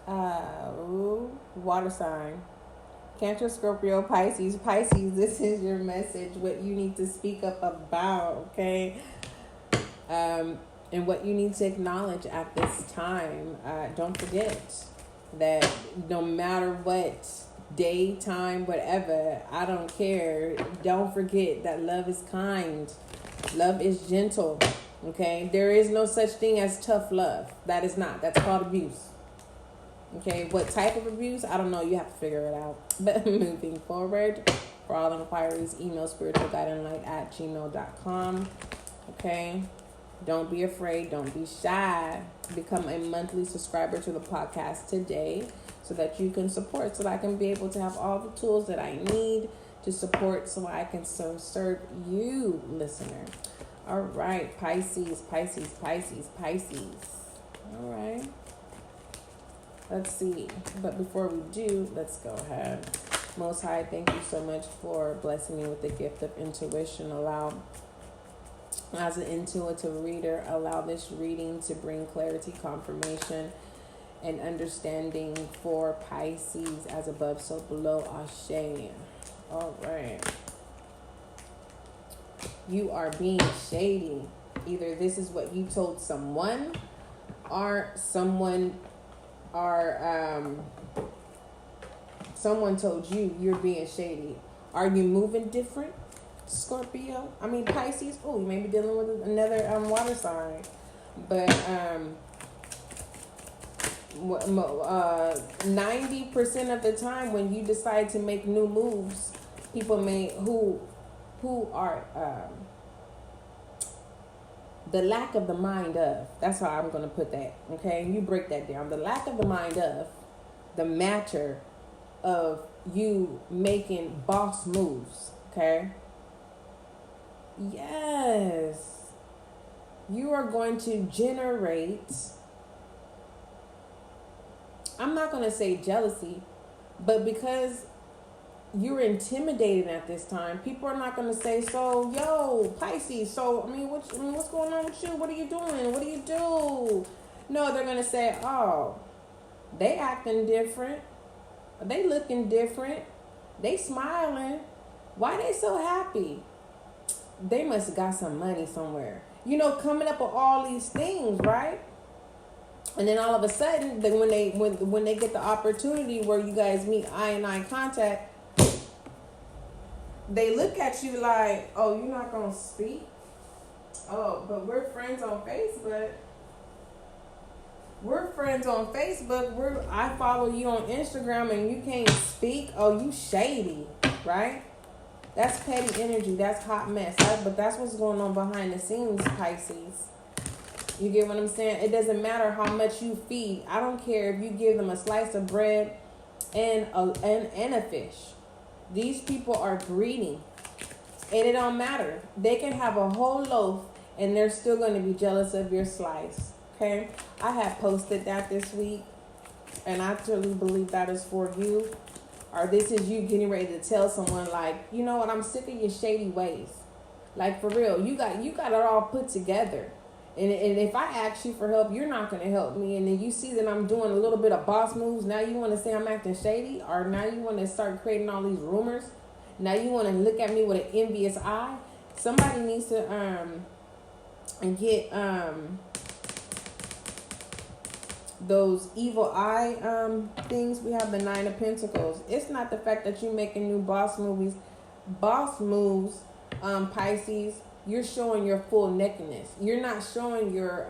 Water sign. Cancer, Scorpio, Pisces. Pisces, this is your message. What you need to speak up about, okay? And what you need to acknowledge at this time. Don't forget that no matter what day, time, whatever, I don't care. Don't forget that love is kind. Love is gentle. Okay? There is no such thing as tough love. That is not. That's called abuse. Okay? What type of abuse? I don't know. You have to figure it out. But moving forward, for all inquiries, email spiritualguideandlight@gmail.com. Okay? Don't be afraid. Don't be shy. Become a monthly subscriber to the podcast today so that you can support, so that I can be able to have all the tools that I need to support, so I can serve you, listener. All right, Pisces, Pisces, Pisces, Pisces. All right. Let's see. But before we do, let's go ahead. Most High, thank you so much for blessing me with the gift of intuition. As an intuitive reader, allow this reading to bring clarity, confirmation, and understanding for Pisces, as above, so below. Ashe. All right. You are being shady. Either this is what you told someone, or someone told you you're being shady. Are you moving different, Scorpio? Pisces. Oh, you may be dealing with another water sign, but 90% of the time when you decide to make new moves, people who are the lack of the mind of. That's how I'm going to put that. Okay, you break that down. The lack of the mind of, the matter of you making boss moves. Okay. Yes, you are going to generate, I'm not going to say jealousy, but because you're intimidated at this time, people are not going to say, so, yo, Pisces, so, what's going on with you? What are you doing? What do you do? No, they're going to say, oh, they acting different. They looking different. They smiling. Why they so happy? They must have got some money somewhere. Coming up with all these things, right? And then all of a sudden, when they get the opportunity where you guys meet eye and eye contact, they look at you like, oh, you're not gonna speak? Oh, but we're friends on Facebook. I follow you on Instagram and you can't speak. Oh, you shady, right? That's petty energy. That's hot mess. But that's what's going on behind the scenes, Pisces. You get what I'm saying? It doesn't matter how much you feed. I don't care if you give them a slice of bread and a fish. These people are greedy. And it don't matter. They can have a whole loaf and they're still going to be jealous of your slice. Okay? I have posted that this week. And I truly believe that is for you. Or this is you getting ready to tell someone, like, you know what, I'm sick of your shady ways. Like, for real, you got it all put together. And if I ask you for help, you're not going to help me. And then you see that I'm doing a little bit of boss moves. Now you want to say I'm acting shady? Or now you want to start creating all these rumors? Now you want to look at me with an envious eye? Somebody needs to get those evil eye things. We have the 9 of Pentacles. It's not the fact that you're making new boss moves, Pisces. You're showing your full nakedness. You're not showing your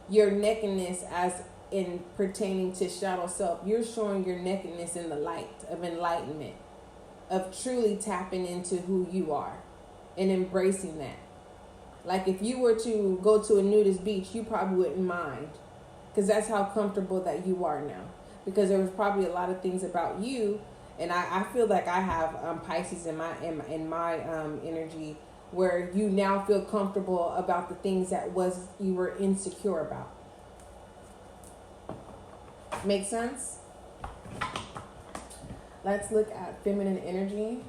nakedness as in pertaining to shadow self. You're showing your nakedness in the light of enlightenment, of truly tapping into who you are and embracing that. Like if you were to go to a nudist beach, you probably wouldn't mind, because that's how comfortable that you are now. Because there was probably a lot of things about you, and I feel like I have Pisces in my energy, where you now feel comfortable about the things that you were insecure about. Make sense? Let's look at feminine energy.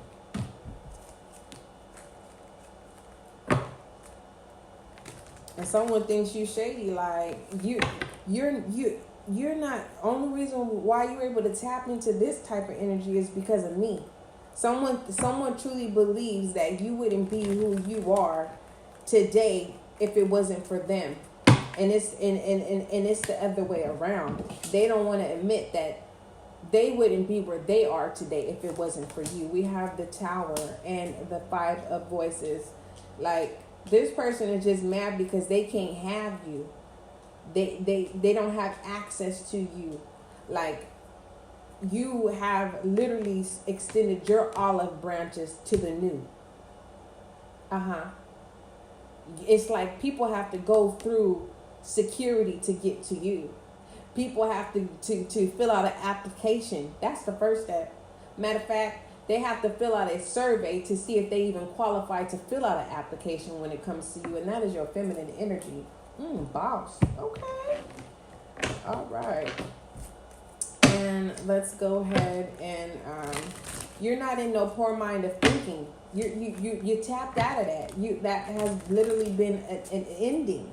And someone thinks you shady, like you're you're not, only reason why you're able to tap into this type of energy is because of me. Someone truly believes that you wouldn't be who you are today if it wasn't for them. And it's the other way around. They don't want to admit that they wouldn't be where they are today if it wasn't for you. We have the Tower and the Five of Voices. Like, this person is just mad because they can't have you. They don't have access to you. Like, you have literally extended your olive branches to the new. It's like people have to go through security to get to you. People have to fill out an application. That's the first step. Matter of fact, they have to fill out a survey to see if they even qualify to fill out an application when it comes to you. And that is your feminine energy. Boss. Okay. All right. And let's go ahead and you're not in no poor mind of thinking. You tapped out of that. That has literally been an ending.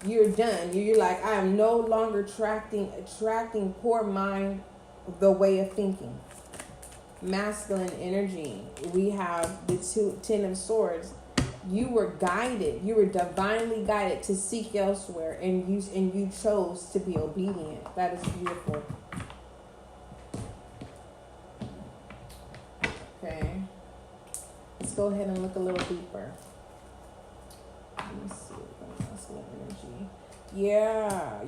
You're done. You're like, I am no longer attracting poor mind, the way of thinking. Masculine energy. We have the Ten of Swords. You were guided. You were divinely guided to seek elsewhere, and you chose to be obedient. That is beautiful. Okay. Let's go ahead and look a little deeper. Let me see. Masculine energy. Yeah.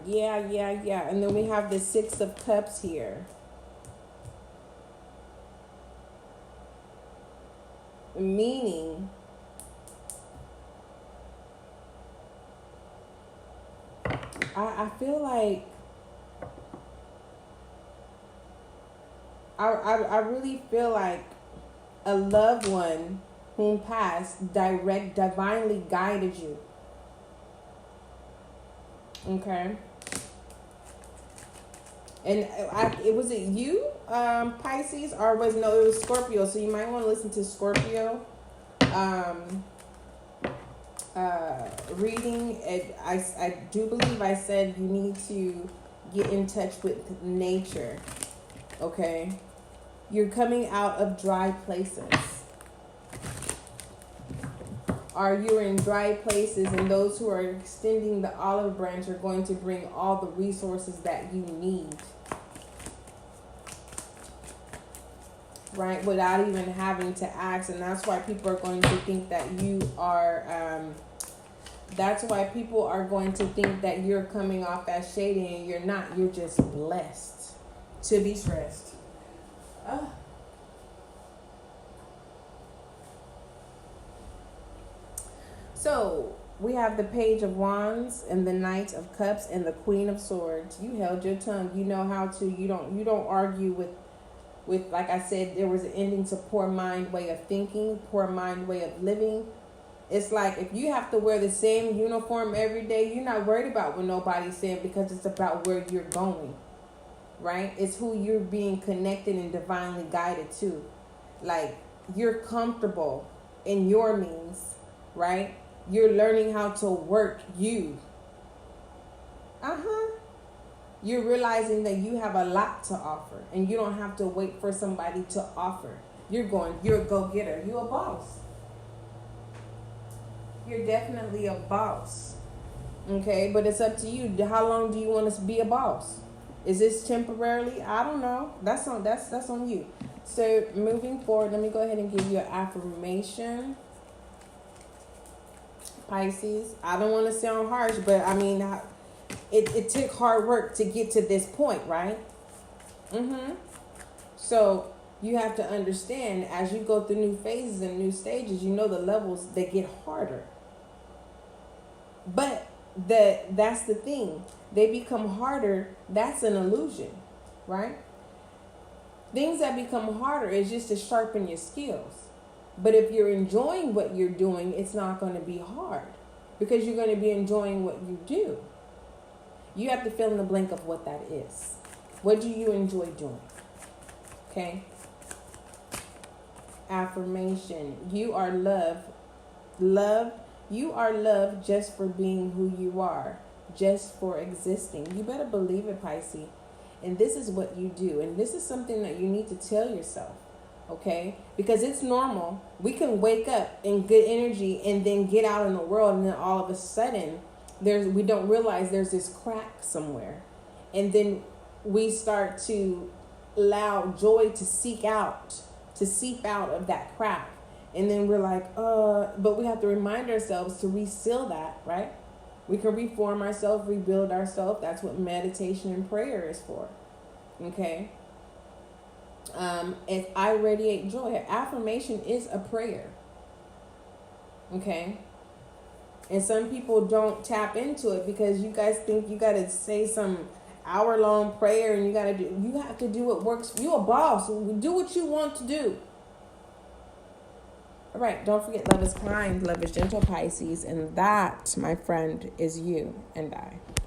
And then we have the Six of Cups here. Meaning, I feel like I really feel like a loved one whom passed divinely guided you. Okay. And it was it you, Pisces, or it was Scorpio. So you might want to listen to Scorpio. Reading. I do believe I said you need to get in touch with nature. Okay. You're coming out of dry places. Are you in dry places, and those who are extending the olive branch are going to bring all the resources that you need, right, without even having to ask. And that's why people are going to think that you are that's why people are going to think that you're coming off as shady, and you're not. You're just blessed to be stressed. So we have the Page of Wands and the Knight of Cups and the Queen of Swords. You held your tongue. You know how to. You don't argue with like I said, there was an ending to poor mind way of thinking, poor mind way of living. It's like if you have to wear the same uniform every day, you're not worried about what nobody's saying, because it's about where you're going, right? It's who you're being connected and divinely guided to. Like, you're comfortable in your means, right? You're learning how to work you. You're realizing that you have a lot to offer, and you don't have to wait for somebody to offer. You're a go-getter. You're a boss. You're definitely a boss. Okay, but it's up to you. How long do you want to be a boss? Is this temporarily? I don't know. That's on you. So moving forward, let me go ahead and give you an affirmation. Pisces, I don't want to sound harsh, but I mean, it took hard work to get to this point, right? So you have to understand, as you go through new phases and new stages, you know the levels, they get harder. But that's the thing. They become harder. That's an illusion, right? Things that become harder is just to sharpen your skills. But if you're enjoying what you're doing, it's not going to be hard, because you're going to be enjoying what you do. You have to fill in the blank of what that is. What do you enjoy doing? Okay. Affirmation. You are loved. You are loved just for being who you are. just for existing. You better believe it, Pisces. And this is what you do. And this is something that you need to tell yourself. Okay? Because it's normal. We can wake up in good energy and then get out in the world, and then all of a sudden we don't realize there's this crack somewhere. And then we start to allow joy to seep out of that crack. And then we're like, but we have to remind ourselves to reseal that, right? We can reform ourselves, rebuild ourselves. That's what meditation and prayer is for. Okay? If I radiate joy, affirmation is a prayer. Okay? And some people don't tap into it because you guys think you got to say some hour-long prayer and you have to do what works. You're a boss. Do what you want to do. All right, don't forget, love is kind, love is gentle, Pisces, and that, my friend, is you and I.